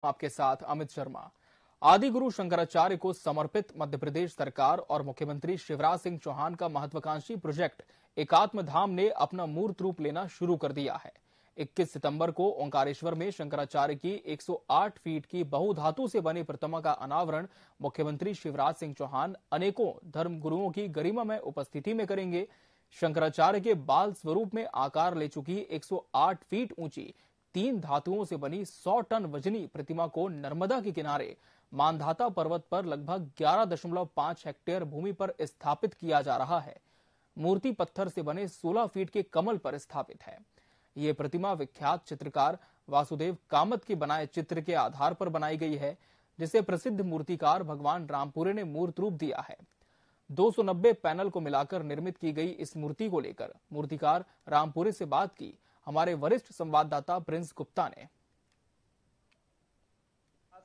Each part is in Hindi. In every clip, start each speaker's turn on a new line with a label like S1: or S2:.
S1: आपके साथ अमित शर्मा। आदि गुरु शंकराचार्य को समर्पित मध्य प्रदेश सरकार और मुख्यमंत्री शिवराज सिंह चौहान का महत्वाकांक्षी प्रोजेक्ट एकात्म धाम ने अपना मूर्त रूप लेना शुरू कर दिया है। 21 सितंबर को ओंकारेश्वर में शंकराचार्य की 108 फीट की बहुधातु से बनी प्रतिमा का अनावरण मुख्यमंत्री शिवराज सिंह चौहान अनेकों धर्मगुरुओं की गरिमामय उपस्थिति में करेंगे। शंकराचार्य के बाल स्वरूप में आकार ले चुकी 108 फीट ऊंची 3 धातुओं से बनी 100 टन वजनी प्रतिमा को नर्मदा के किनारे मानधाता पर्वत पर लगभग 11.5 हेक्टेयर भूमि पर स्थापित किया जा रहा है। मूर्ति पत्थर से बने 16 फीट के कमल पर स्थापित है। ये प्रतिमा विख्यात चित्रकार वासुदेव कामत के बनाए चित्र के आधार पर बनाई गई है, जिसे प्रसिद्ध मूर्तिकार भगवान रामपुरे ने मूर्त रूप दिया है। 290 पैनल को मिलाकर निर्मित की गई इस मूर्ति को लेकर मूर्तिकार रामपुरे से बात की हमारे वरिष्ठ संवाददाता प्रिंस गुप्ता ने।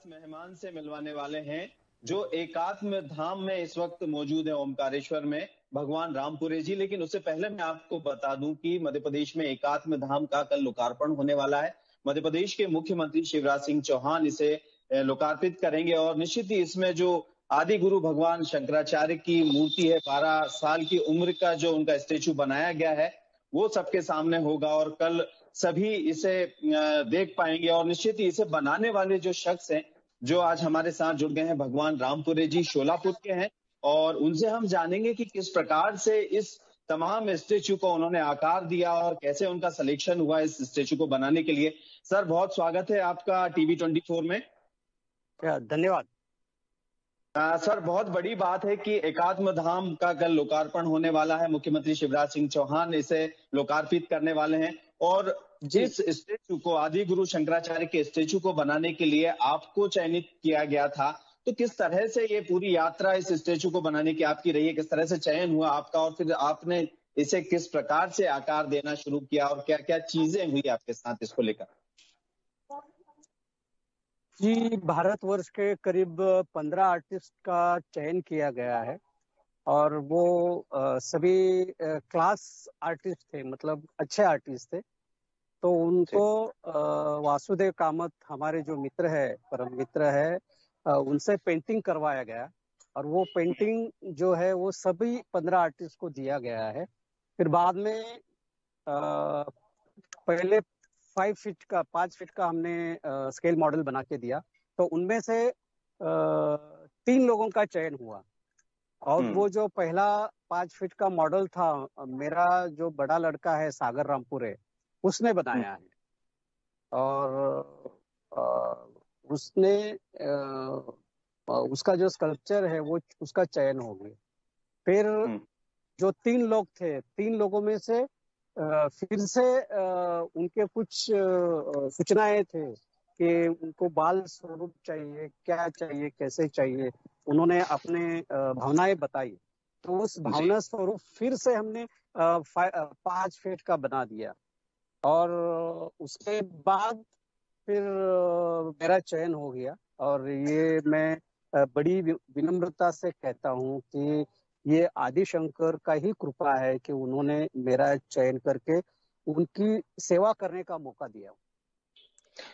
S2: मेहमान से मिलवाने वाले हैं जो एकात्म धाम में इस वक्त मौजूद है ओमकारेश्वर में भगवान रामपुरे जी। लेकिन उससे पहले मैं आपको बता दूं कि मध्य प्रदेश में एकात्म धाम का कल लोकार्पण होने वाला है। मध्य प्रदेश के मुख्यमंत्री शिवराज सिंह चौहान इसे लोकार्पित करेंगे और निश्चित ही इसमें जो आदि गुरु भगवान शंकराचार्य की मूर्ति है, 12 साल की उम्र का जो उनका स्टेचू बनाया गया है, वो सबके सामने होगा और कल सभी इसे देख पाएंगे। और निश्चित ही इसे बनाने वाले जो शख्स हैं, जो आज हमारे साथ जुड़ गए हैं, भगवान रामपुरे जी शोलापुर के हैं और उनसे हम जानेंगे कि किस प्रकार से इस तमाम स्टेचू को उन्होंने आकार दिया और कैसे उनका सिलेक्शन हुआ इस स्टेचू को बनाने के लिए। सर, बहुत स्वागत है आपका टीवी 24 में।
S3: धन्यवाद।
S2: सर, बहुत बड़ी बात है कि एकात्म धाम का कल लोकार्पण होने वाला है। मुख्यमंत्री शिवराज सिंह चौहान इसे लोकार्पित करने वाले हैं और जिस स्टेचू को, आदि गुरु शंकराचार्य के स्टेचू को बनाने के लिए आपको चयनित किया गया था, तो किस तरह से ये पूरी यात्रा इस स्टेचू को बनाने की आपकी रही है? किस तरह से चयन हुआ आपका और फिर आपने इसे किस प्रकार से आकार देना शुरू किया और क्या क्या चीजें हुई आपके साथ इसको लेकर?
S3: जी, भारतवर्ष के करीब 15 आर्टिस्ट का चयन किया गया है और वो सभी क्लास आर्टिस्ट थे, मतलब अच्छे आर्टिस्ट थे। तो उनको वासुदेव कामत, हमारे जो मित्र है, परम मित्र है, उनसे पेंटिंग करवाया गया और वो पेंटिंग जो है वो सभी 15 आर्टिस्ट को दिया गया है। फिर बाद में पहले 5 फीट का हमने स्केल मॉडल बना के दिया, तो उनमें से 3 लोगों का चयन हुआ और वो जो पहला 5 फीट का मॉडल था, मेरा जो बड़ा लड़का है सागर रामपुरे, उसने बनाया है और उसने उसका जो स्कल्पचर है वो उसका चयन हो गया। फिर जो 3 लोग थे, 3 लोगों में से फिर से उनके कुछ सूचनाएं थे कि उनको बाल स्वरूप चाहिए, क्या चाहिए, कैसे चाहिए। उन्होंने अपने भावनाएं बताई, तो उस भावना स्वरूप फिर से हमने 5 फीट का बना दिया और उसके बाद फिर मेरा चयन हो गया। और ये मैं बड़ी विनम्रता से कहता हूँ कि ये आदि शंकर का ही कृपा है कि उन्होंने मेरा चयन करके उनकी सेवा करने का मौका दिया।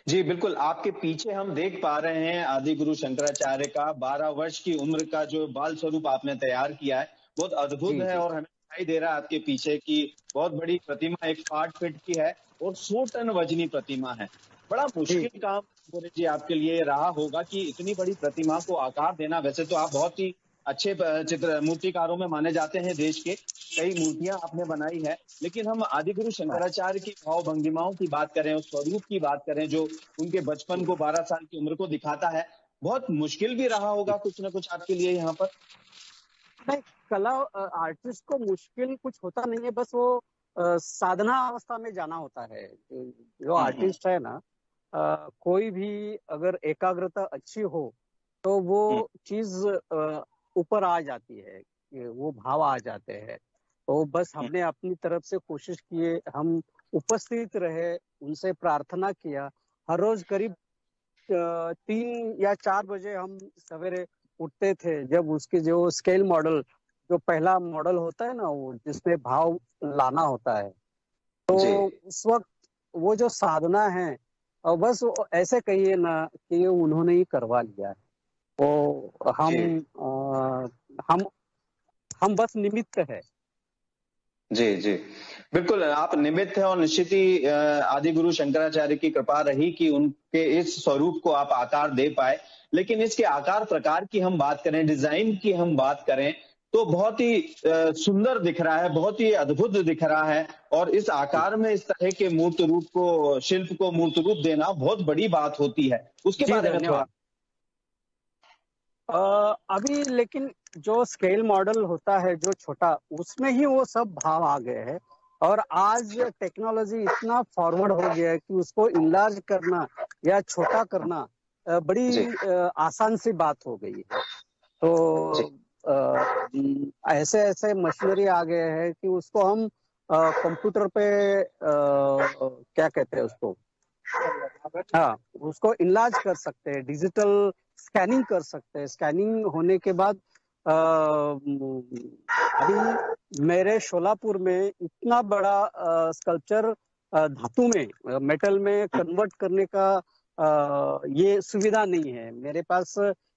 S2: जी बिल्कुल, आपके पीछे हम देख पा रहे हैं आदि गुरु शंकराचार्य का 12 वर्ष की उम्र का जो बाल स्वरूप आपने तैयार किया है, बहुत अद्भुत है। और हमें दिखाई दे रहा है आपके पीछे की बहुत बड़ी प्रतिमा 108 फीट की है और 100 टन वजनी प्रतिमा है। बड़ा मुश्किल काम पूरे जी आपके लिए रहा होगा कि इतनी बड़ी प्रतिमा को आकार देना। वैसे तो आप बहुत ही अच्छे चित्र मूर्तिकारों में माने जाते हैं, देश के कई मूर्तियां आपने बनाई है, लेकिन हम आदि गुरु शंकराचार्य की भाव भंगिमाओं की बात करें, उस स्वरूप की बात करें जो उनके बचपन को, 12 साल की उम्र को दिखाता है, बहुत मुश्किल भी रहा होगा कुछ ना कुछ आपके लिए यहाँ पर।
S3: नहीं, कला आर्टिस्ट को मुश्किल कुछ होता नहीं है, बस वो साधना अवस्था में जाना होता है। जो आर्टिस्ट है ना, कोई भी अगर एकाग्रता अच्छी हो तो वो चीज ऊपर आ जाती है, वो भाव आ जाते हैं। तो बस हमने अपनी तरफ से कोशिश किए, हम उपस्थित रहे, उनसे प्रार्थना किया। हर रोज करीब 3 या 4 बजे हम सवेरे उठते थे, जब उसके जो स्केल मॉडल, जो पहला मॉडल होता है ना, वो जिसमें भाव लाना होता है, तो उस वक्त वो जो साधना है और बस ऐसे कहिए ना कि ये उन्होंने ही करवा लिया है। वो हम बस निमित्त है।
S2: जी जी, बिल्कुल आप निमित्त हैं और निश्चित ही आदि गुरु शंकराचार्य की कृपा रही कि उनके इस स्वरूप को आप आकार दे पाए। लेकिन इसके आकार प्रकार की हम बात करें, डिजाइन की हम बात करें, तो बहुत ही सुंदर दिख रहा है, बहुत ही अद्भुत दिख रहा है। और इस आकार में इस तरह के मूर्त रूप को, शिल्प को मूर्त रूप देना बहुत बड़ी बात होती है। उसके
S3: जी
S2: बारे में थोड़ा।
S3: धन्यवाद। अभी लेकिन जो स्केल मॉडल होता है जो छोटा, उसमें ही वो सब भाव आ गए हैं। और आज टेक्नोलॉजी इतना फॉरवर्ड हो गया है कि उसको इनलार्ज करना या छोटा करना बड़ी आसान सी बात हो गई है। तो ऐसे ऐसे मशीनरी आ गए हैं कि उसको हम कंप्यूटर पे क्या कहते हैं उसको, हाँ, उसको इनलार्ज कर सकते हैं, डिजिटल स्कैनिंग कर सकते हैं। स्कैनिंग होने के बाद अभी मेरे शोलापुर में इतना बड़ा स्कल्पचर धातु में, मेटल में कन्वर्ट करने का ये सुविधा नहीं है मेरे पास।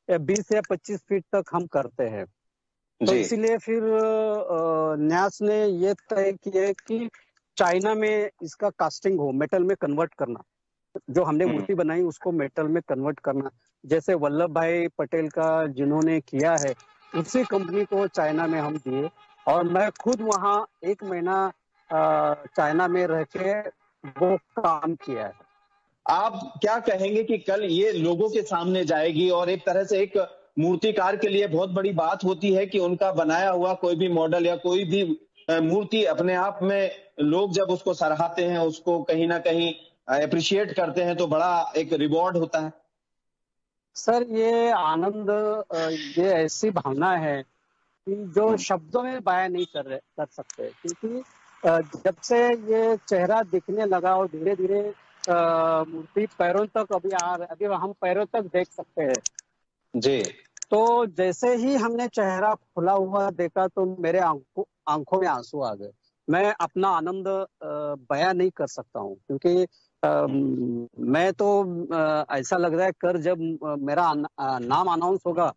S3: 20 या 25 फीट तक हम करते हैं। तो इसीलिए फिर न्यास ने ये तय किया कि चाइना में इसका कास्टिंग हो, मेटल में कन्वर्ट करना। जो हमने मूर्ति बनाई उसको मेटल में कन्वर्ट करना, जैसे वल्लभ भाई पटेल का जिन्होंने किया है, उसी कंपनी को चाइना में हम दिए। और मैं खुद वहाँ 1 महीना चाइना में रह के वो काम किया है।
S2: आप क्या कहेंगे कि कल ये लोगों के सामने जाएगी, और एक तरह से एक मूर्तिकार के लिए बहुत बड़ी बात होती है कि उनका बनाया हुआ कोई भी मॉडल या कोई भी मूर्ति अपने आप में लोग जब उसको सराहते हैं, उसको कहीं ना कहीं अप्रिशिएट करते हैं, तो बड़ा एक रिवॉर्ड होता है।
S3: सर ये आनंद, ये ऐसी भावना है कि जो शब्दों में बयां नहीं कर सकते। क्योंकि जब से ये चेहरा दिखने लगा और धीरे धीरे मूर्ति पैरों तक अभी हम पैरों तक देख सकते हैं
S2: जी।
S3: तो जैसे ही हमने चेहरा खुला हुआ देखा तो मेरे आंखों में आंसू आ गए। मैं अपना आनंद बयां नहीं कर सकता हूँ, क्योंकि मैं तो ऐसा लग रहा है कर जब मेरा नाम अनाउंस होगा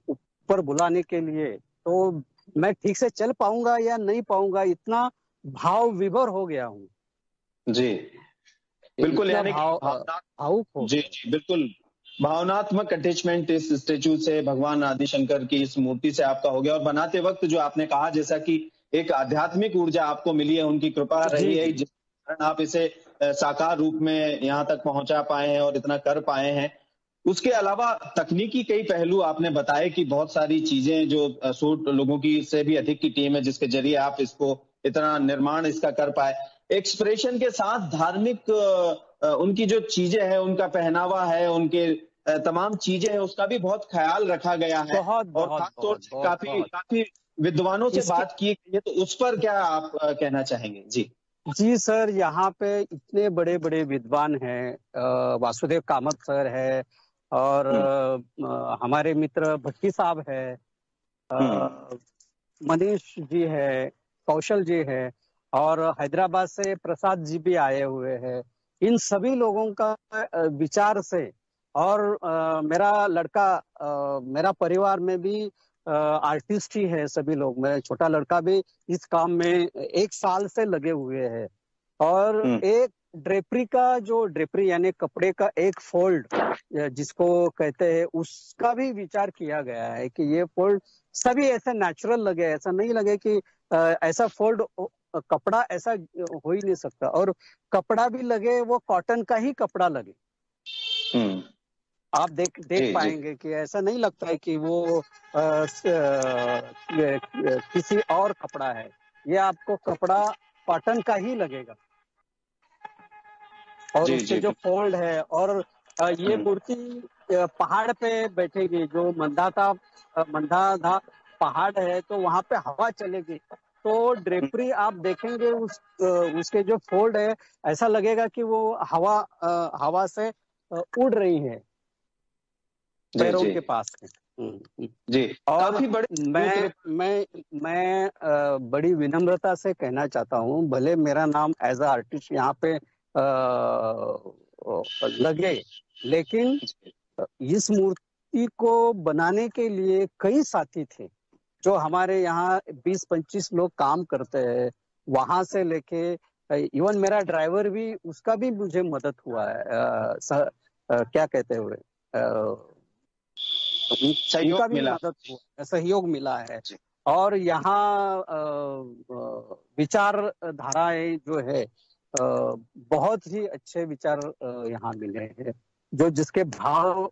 S3: ऊपर बुलाने के लिए, तो मैं ठीक से चल पाऊंगा या नहीं पाऊंगा, इतना भाव विभोर हो गया हूँ।
S2: जी बिल्कुल, यानी
S3: भावुक हो।
S2: जी जी बिल्कुल, भावनात्मक अटैचमेंट इस स्टेचू से, भगवान आदिशंकर की इस मूर्ति से आपका हो गया। और बनाते वक्त जो आपने कहा, जैसा कि एक आध्यात्मिक ऊर्जा आपको मिली है, उनकी कृपा रही है, जिस कारण आप इसे साकार रूप में यहाँ तक पहुंचा पाए हैं और इतना कर पाए हैं। उसके अलावा तकनीकी कई पहलू आपने बताए कि बहुत सारी चीजें जो 100 लोगों की से भी अधिक की टीम है, जिसके जरिए आप इसको इतना निर्माण इसका कर पाए। एक्सप्रेशन के साथ धार्मिक उनकी जो चीजें हैं, उनका पहनावा है, उनके तमाम चीजें हैं, उसका भी बहुत ख्याल रखा गया है। और खासतौर से काफी विद्वानों से बात की गई है, तो उस पर क्या आप कहना चाहेंगे?
S3: जी सर, यहाँ पे इतने बड़े बड़े विद्वान हैं, वासुदेव कामत सर है, और हमारे मित्र भट्टी साहब है, मनीष जी है, कौशल जी है, और हैदराबाद से प्रसाद जी भी आए हुए हैं। इन सभी लोगों का विचार से, और मेरा लड़का, मेरा परिवार में भी आर्टिस्ट ही है सभी लोग। मेरा छोटा लड़का भी इस काम में 1 साल से लगे हुए हैं। और एक ड्रेपरी यानी कपड़े का एक फोल्ड जिसको कहते हैं, उसका भी विचार किया गया है कि ये फोल्ड सभी ऐसे नेचुरल लगे, ऐसा नहीं लगे कि ऐसा फोल्ड, कपड़ा ऐसा हो ही नहीं सकता। और कपड़ा भी लगे वो कॉटन का ही कपड़ा लगे। आप देख पाएंगे कि ऐसा नहीं लगता है कि वो किसी और कपड़ा है। ये आपको कपड़ा कॉटन का ही लगेगा। और उसके जो फोल्ड है, और ये मूर्ति पहाड़ पे बैठेगी, जो मंदाधा पहाड़ है, तो वहां पे हवा चलेगी। तो ड्रेपरी आप देखेंगे उसके जो फोल्ड है, ऐसा लगेगा कि वो हवा से उड़ रही है पैरों के पास है।
S2: जी,
S3: और
S2: काफी बड़े
S3: मैं बड़ी विनम्रता से कहना चाहता हूँ, भले मेरा नाम एज अ आर्टिस्ट यहाँ पे लगे, लेकिन इस मूर्ति को बनाने के लिए कई साथी थे। जो हमारे यहाँ 20-25 लोग काम करते हैं, वहां से लेके इवन मेरा ड्राइवर भी, उसका भी मुझे मदद हुआ है, क्या कहते हुए उनका भी मदद हुआ, सहयोग मिला है। और यहाँ विचारधाराएं जो है, बहुत ही अच्छे विचार यहाँ मिले हैं। जो जिसके भाव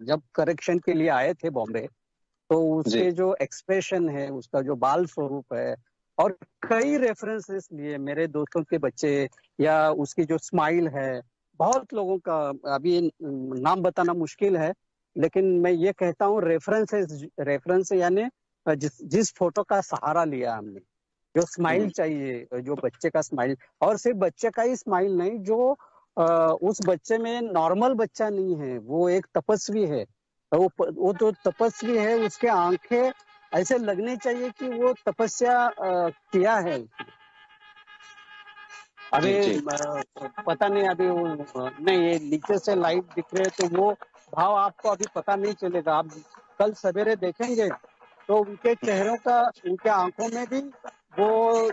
S3: जब करेक्शन के लिए आए थे बॉम्बे, तो उसके जो एक्सप्रेशन है, उसका जो बाल स्वरूप है, और कई रेफरेंसेस लिए मेरे दोस्तों के बच्चे, या उसकी जो स्माइल है, बहुत लोगों का अभी नाम बताना मुश्किल है, लेकिन मैं ये कहता हूँ रेफरेंस यानी जिस फोटो का सहारा लिया हमने, जो स्माइल चाहिए, जो बच्चे का स्माइल, और सिर्फ बच्चे का ही स्माइल नहीं, जो उस बच्चे में नॉर्मल बच्चा नहीं है, वो एक तपस्वी है। वो जो तपस्वी है, उसके आंखें ऐसे लगने चाहिए कि वो तपस्या किया है। अभी पता नहीं, अभी नहीं, ये नीचे से लाइट दिख रहे, तो वो भाव आपको अभी पता नहीं चलेगा। आप कल सवेरे देखेंगे तो उनके चेहरों का, उनके आंखों में भी वो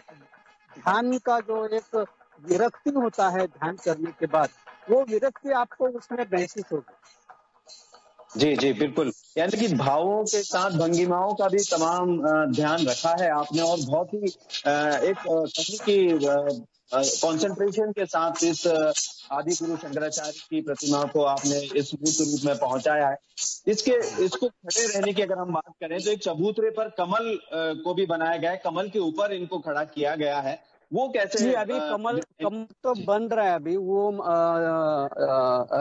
S3: ध्यान का जो एक विरक्ति होता है, ध्यान करने के बाद, वो विरक्ति आपको उसमें महसूस होगी।
S2: जी जी बिल्कुल, यानी कि भावों के साथ भंगिमाओं का भी तमाम ध्यान रखा है आपने, और बहुत ही एक कहीं की कंसंट्रेशन के साथ इस आदि गुरु शंकराचार्य की प्रतिमा को आपने इस मूर्त रूप में पहुंचाया है। इसको खड़े रहने की अगर हम बात करें, तो एक चबूतरे पर कमल को भी बनाया गया है, कमल के ऊपर इनको खड़ा किया गया है। वो कैसे?
S3: जी, अभी कमल तो बन रहा है, अभी वो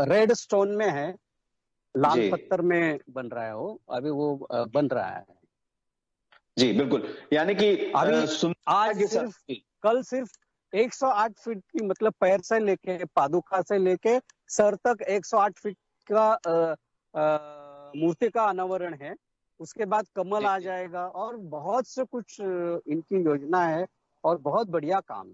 S3: रेड स्टोन में है, लाल पत्थर में बन रहा है, वो अभी वो बन रहा है।
S2: जी बिल्कुल, यानी कि
S3: अभी आज कल सिर्फ 108 फीट की, मतलब पैर से लेके पादुका से लेके सर तक 108 फीट का मूर्ति का अनावरण है। उसके बाद कमल आ जाएगा, और बहुत से कुछ इनकी योजना है, और बहुत बढ़िया काम।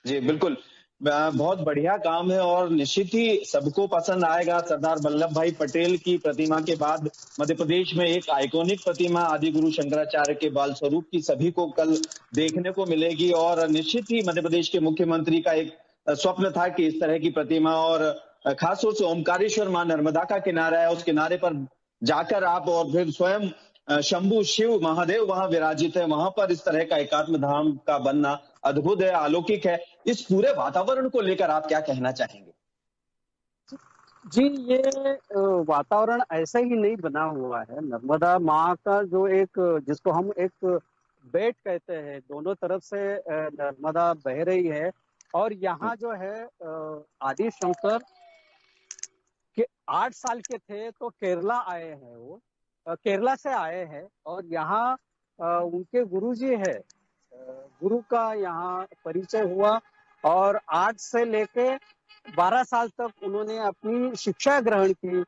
S2: जी बिल्कुल, बहुत बढ़िया काम है, और निश्चित ही सबको पसंद आएगा। सरदार वल्लभ भाई पटेल की प्रतिमा के बाद मध्य प्रदेश में एक आइकॉनिक प्रतिमा आदि गुरु शंकराचार्य के बाल स्वरूप की सभी को कल देखने को मिलेगी, और निश्चित ही मध्य प्रदेश के मुख्यमंत्री का एक स्वप्न था कि इस तरह की प्रतिमा, और खासतौर से ओमकारेश्वर मां नर्मदा का किनारा है, उस किनारे पर जाकर आप, और फिर स्वयं शंभु शिव महादेव वहां विराजित है, वहां पर इस तरह का एकात्म धाम का बनना अद्भुत है, अलौकिक है। इस पूरे वातावरण को लेकर आप क्या कहना चाहेंगे?
S3: जी, ये वातावरण ऐसा ही नहीं बना हुआ है। नर्मदा माँ का जो एक, जिसको हम एक बेट कहते हैं, दोनों तरफ से नर्मदा बह रही है, और यहाँ जो है आदि शंकर के 8 साल के थे तो केरला आए हैं, वो केरला से आए हैं, और यहाँ उनके गुरुजी है, गुरु का यहाँ परिचय हुआ, और 8 से लेके 12 साल तक उन्होंने अपनी शिक्षा ग्रहण की,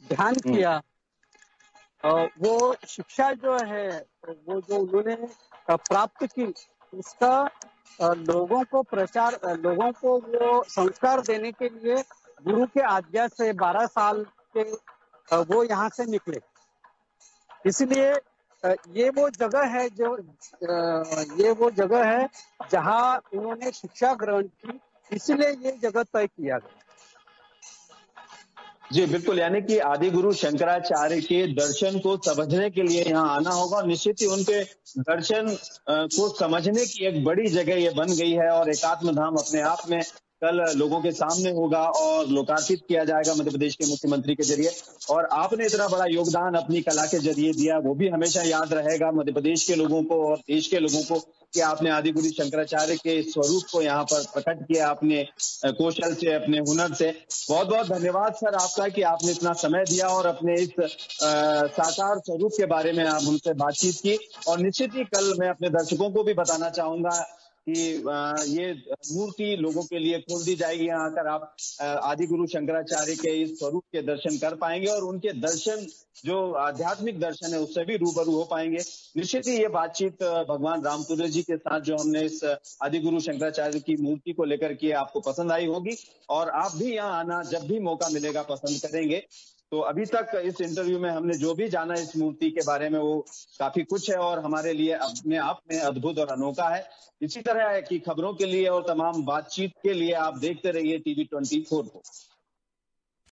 S3: ध्यान किया। वो शिक्षा जो है, वो जो उन्होंने प्राप्त की, उसका लोगों को प्रचार, लोगों को वो संस्कार देने के लिए गुरु के आज्ञा से 12 साल के वो यहाँ से निकले। इसलिए ये वो जगह है जहाँ उन्होंने शिक्षा ग्रहण की, इसलिए ये जगह तय किया गया।
S2: जी बिल्कुल, यानी कि आदि गुरु शंकराचार्य के दर्शन को समझने के लिए यहाँ आना होगा, और निश्चित ही उनके दर्शन को समझने की एक बड़ी जगह ये बन गई है, और एकात्म धाम अपने आप में कल लोगों के सामने होगा और लोकार्पित किया जाएगा मध्य प्रदेश के मुख्यमंत्री के जरिए। और आपने इतना बड़ा योगदान अपनी कला के जरिए दिया, वो भी हमेशा याद रहेगा मध्य प्रदेश के लोगों को और देश के लोगों को, कि आपने आदि गुरु शंकराचार्य के स्वरूप को यहाँ पर प्रकट किया अपने कौशल से, अपने हुनर से। बहुत बहुत धन्यवाद सर आपका कि आपने इतना समय दिया और अपने इस साकार स्वरूप के बारे में आप हमसे बातचीत की। और निश्चित ही कल मैं अपने दर्शकों को भी बताना चाहूंगा, कि ये मूर्ति लोगों के लिए खोल दी जाएगी। यहाँ आकर आप आदि गुरु शंकराचार्य के इस स्वरूप के दर्शन कर पाएंगे और उनके दर्शन जो आध्यात्मिक दर्शन है उससे भी रूबरू हो पाएंगे। निश्चित ही ये बातचीत भगवान रामपुरे जी के साथ जो हमने इस आदि गुरु शंकराचार्य की मूर्ति को लेकर की आपको पसंद आई होगी और आप भी यहाँ आना जब भी मौका मिलेगा पसंद करेंगे। तो अभी तक इस इंटरव्यू में हमने जो भी जाना इस मूर्ति के बारे में वो काफी कुछ है और हमारे लिए अपने आप में अद्भुत और अनोखा है। इसी तरह की खबरों के लिए और तमाम बातचीत के लिए आप देखते रहिए TV24 को।